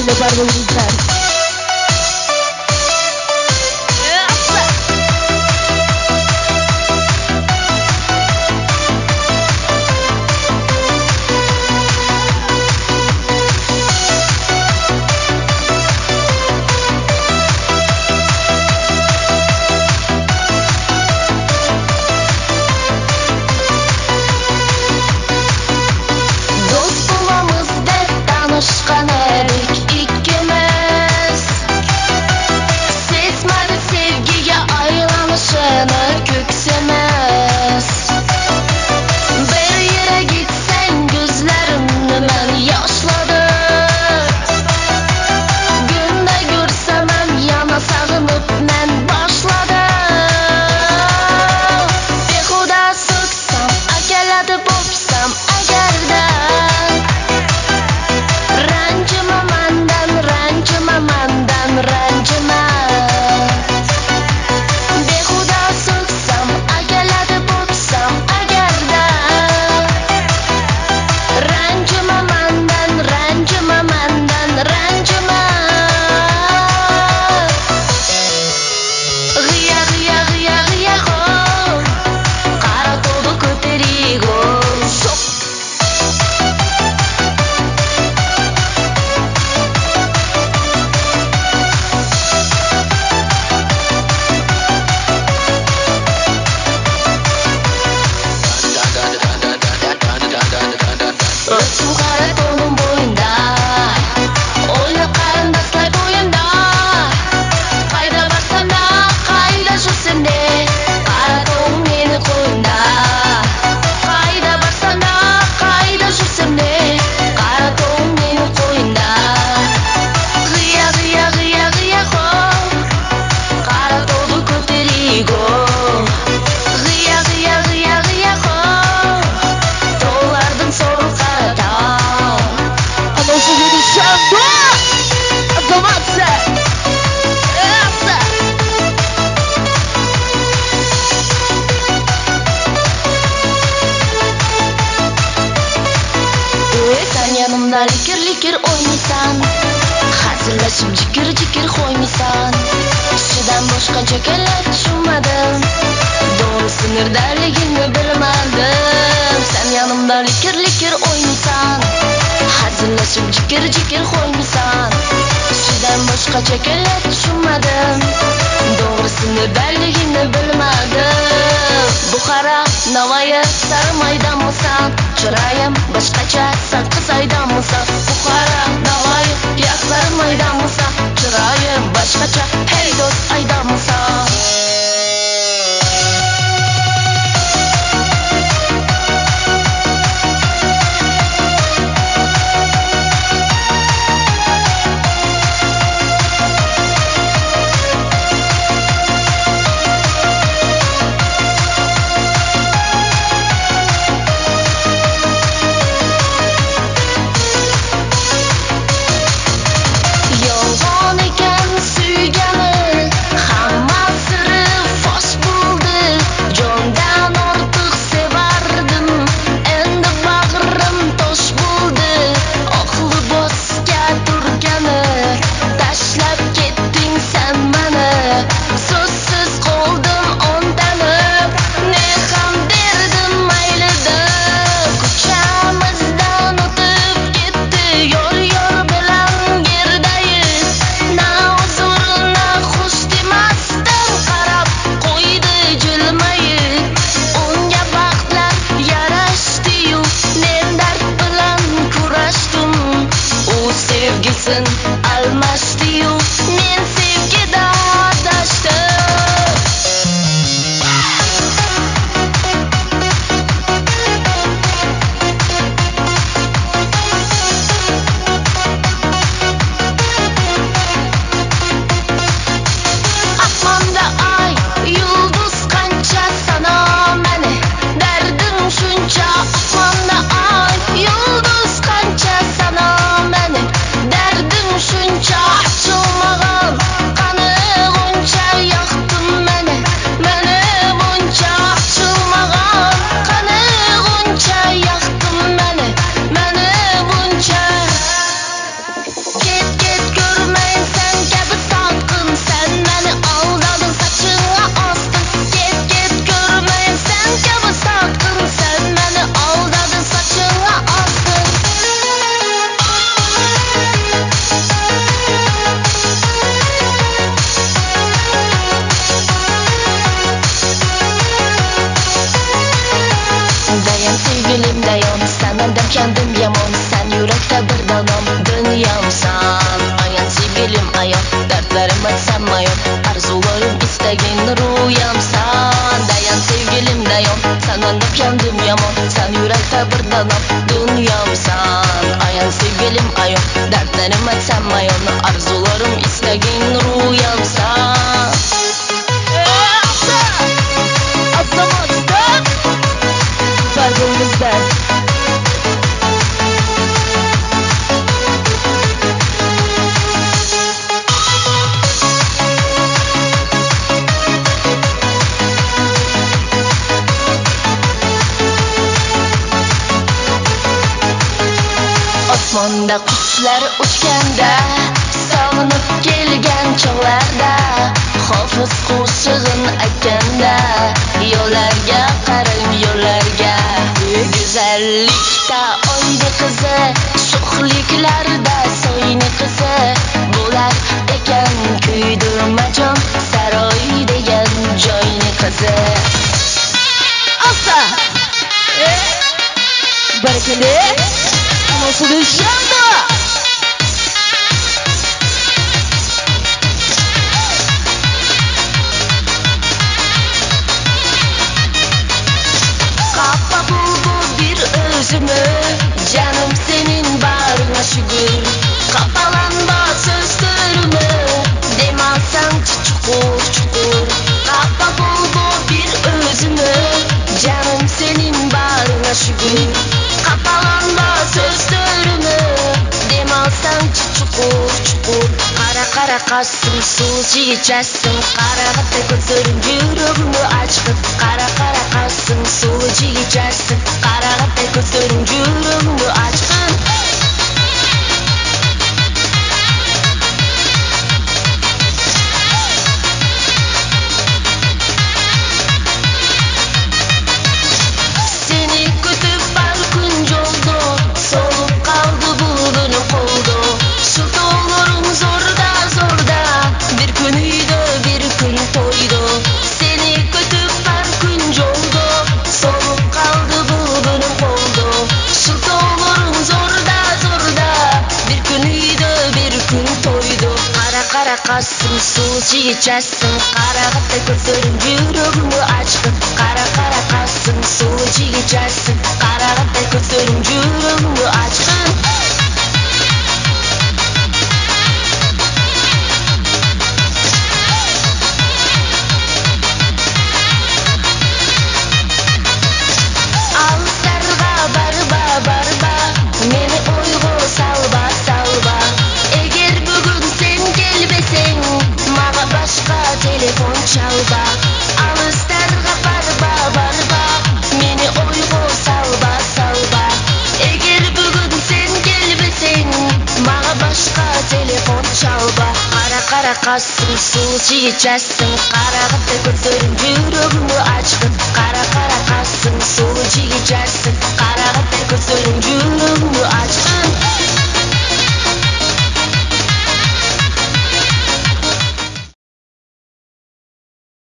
içinde pardon lütfen. Dost bulamız deb tanışkan edik ikkimiz. Sezmedi sevgiga aylanışını köksimiz. Bir yere gitsen gözlerimni men yaşladım. Günde görsem hem yana sağınıp men başladım. Behuda sıksam, akeladi bopsam agarda. Ranjima mandan ranjima. Behuda sıksam, akeladi bopsam agarda. Ranjima mandan ranjima. Gıya gıya gıya gıya ho. Qara to'g'ri ko'tarigo. O'tsin qara to'nim bo'yinda. O'ynab qarindoshlar bo'yinda. Qayda borsam da, qayda jursam de. Qara to'nim meni qo'yinda. Qayda borsam da, qayda jursam de. Qara to'nim meni qo'yinda. G'iya g'iya g'iya g'iya ho. Qara to'g'ri ko'tarigo. G'iya g'iya g'iya g'iya ho. Tog'lardan so'ri qara tog'. Anonsu dedi şamba. Automatse. Essa. Sen yanımda likir likir oynaysan. Hazırlaşıp cikir cikir koymaysan. Kişiden boşqa çökeler tushunmadim. Doğru sınırdaligini bilmadim. Sen yanımda likir likir oynaysan. Hazırlaşıp cikir cikir koymaysan. Kişiden boşqa çökeler tushunmadim. Doğru sınırdaligini bilmadim. Buxara, Navoiy, Sari maydonmisan? Chiroyim boshqacha, Sakkiz aydonmisan? Buxara, Navoiy, Sari maydonmisan? Chiroyim boshqacha, hey do'st aydonmisan? Boynimda qushlar uchganda, sog'inib kelgan chog'larda, hofiz qo'shig'in aytganda, yo'llarga qarang yo'llarga. Go'zallikda oyni qizi, sho'xliklarda soyni qizi, bo'lar ekan kuydirmajon saroy degan joyni qizi. Asta. Barakali. Anası düşende. Kappa buldu bir özümü, canım senin bağrına şükür. Kapalanma sözlerimi, demezsen çukur çukur. Kappa buldu bir özümü, canım senin bağrına şükür. Kapalanma sözlerimi, demezsen çukur çukur. Kara kara kassın, su içersin, karagıda gözlerim yüreğimi açtı. Kara kara kassın, su içersin, karagıda gözlerim yüreğimi açtı. Seni kütüp balkınca oldu, solup kaldı bulgunum oldu. Şu dolurum zorda zorda, bir günüydü bir gün toydu. Seni kütüp balkınca oldu, solup kaldı bulgunum oldu. Şu dolurum zorda zorda, bir günüydü bir gün toydu. Kara kara kassın, su içersin, karagıda gözlerim yüreğimi açtı. Kara kara kassın, su içersin, karagıda gözlerim yüreğimi açtı. Alsarga barba barba, meni oyga salba salba. Eğer bugün sen gelmesen, maga başka telefon çalba. Alsarga barba barba, meni oyga salba salba. Eğer bugün sen gelmesen, maga başka telefon çalba. Kara kara kassın, su içersin, karagıda gözlerim yüreğimi açtı. Kara kara kassın, su içersin, karagıda gözlerim yüreğimi açtı.